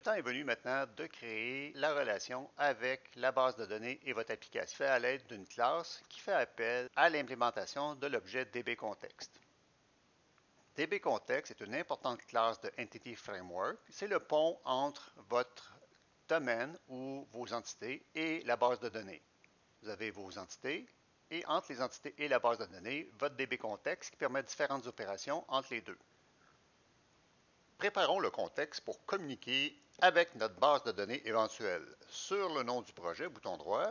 Le temps est venu maintenant de créer la relation avec la base de données et votre application fait à l'aide d'une classe qui fait appel à l'implémentation de l'objet DBContext. DBContext est une importante classe de Entity Framework. C'est le pont entre votre domaine ou vos entités et la base de données. Vous avez vos entités et entre les entités et la base de données, votre DBContext qui permet différentes opérations entre les deux. Préparons le contexte pour communiquer avec notre base de données éventuelle. Sur le nom du projet, bouton droit,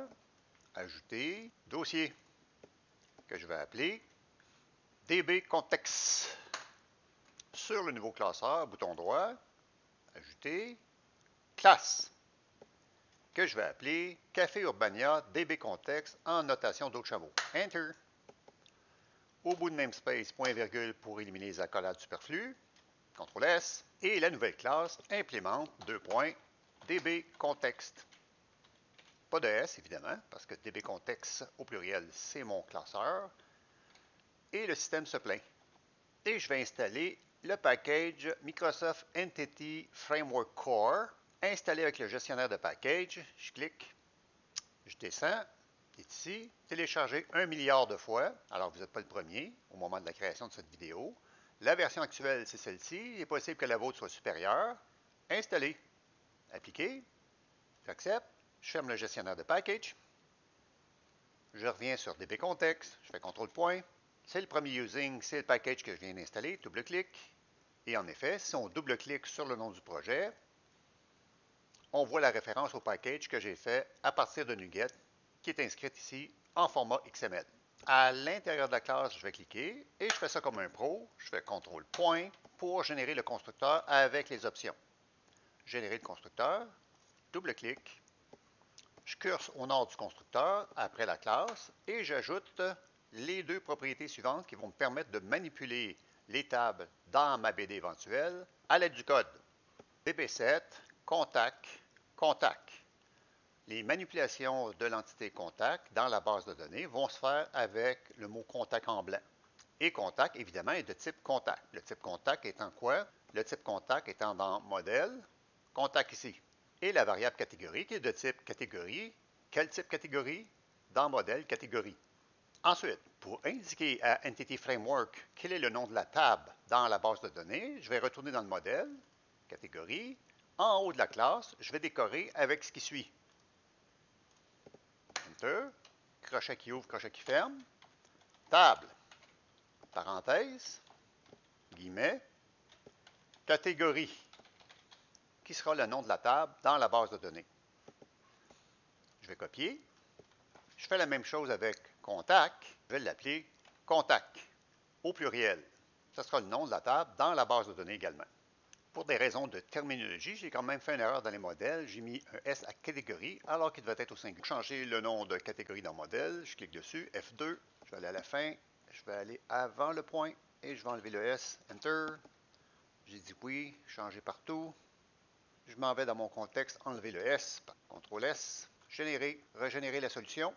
ajouter, dossier, que je vais appeler DBContext. Sur le nouveau classeur, bouton droit, ajouter, classe, que je vais appeler Café Urbania DBContext en notation d'autres chameaux. Enter. Au bout de namespace, point virgule pour éliminer les accolades superflues. CTRL S, et la nouvelle classe implémente DBContext. Pas de S, évidemment, parce que DBContext au pluriel, c'est mon classeur. Et le système se plaint. Et je vais installer le package Microsoft Entity Framework Core, installé avec le gestionnaire de package. Je clique, je descends, il est ici, téléchargé 1 milliard de fois. Alors, vous n'êtes pas le premier au moment de la création de cette vidéo. La version actuelle, c'est celle-ci. Il est possible que la vôtre soit supérieure. Installer. Appliquer. J'accepte. Je ferme le gestionnaire de package. Je reviens sur DBContext. Je fais CTRL-. C'est le premier using, c'est le package que je viens d'installer. Double-clic. Et en effet, si on double-clique sur le nom du projet, on voit la référence au package que j'ai fait à partir de NuGet, qui est inscrite ici en format XML. À l'intérieur de la classe, je vais cliquer et je fais ça comme un pro. Je fais CTRL- pour générer le constructeur avec les options. Générer le constructeur, double-clic, je curse au nord du constructeur après la classe et j'ajoute les deux propriétés suivantes qui vont me permettre de manipuler les tables dans ma BD éventuelle à l'aide du code. DB7, contact, contact. Les manipulations de l'entité contact dans la base de données vont se faire avec le mot contact en blanc. Et contact, évidemment, est de type contact. Le type contact étant quoi? Le type contact étant dans modèle, contact ici. Et la variable catégorie qui est de type catégorie. Quel type catégorie? Dans modèle, catégorie. Ensuite, pour indiquer à Entity Framework quel est le nom de la table dans la base de données, je vais retourner dans le modèle, catégorie. En haut de la classe, je vais décorer avec ce qui suit. Enter, crochet qui ouvre, crochet qui ferme, table, parenthèse, guillemets, catégorie, qui sera le nom de la table dans la base de données. Je vais copier. Je fais la même chose avec contact. Je vais l'appeler contact, au pluriel. Ce sera le nom de la table dans la base de données également. Pour des raisons de terminologie, j'ai quand même fait une erreur dans les modèles. J'ai mis un S à catégorie alors qu'il devait être au singulier. Pour changer le nom de catégorie dans modèle, je clique dessus, F2, je vais aller à la fin, je vais aller avant le point et je vais enlever le S, Enter. J'ai dit oui, changer partout. Je m'en vais dans mon contexte, enlever le S, CTRL S, générer, régénérer la solution.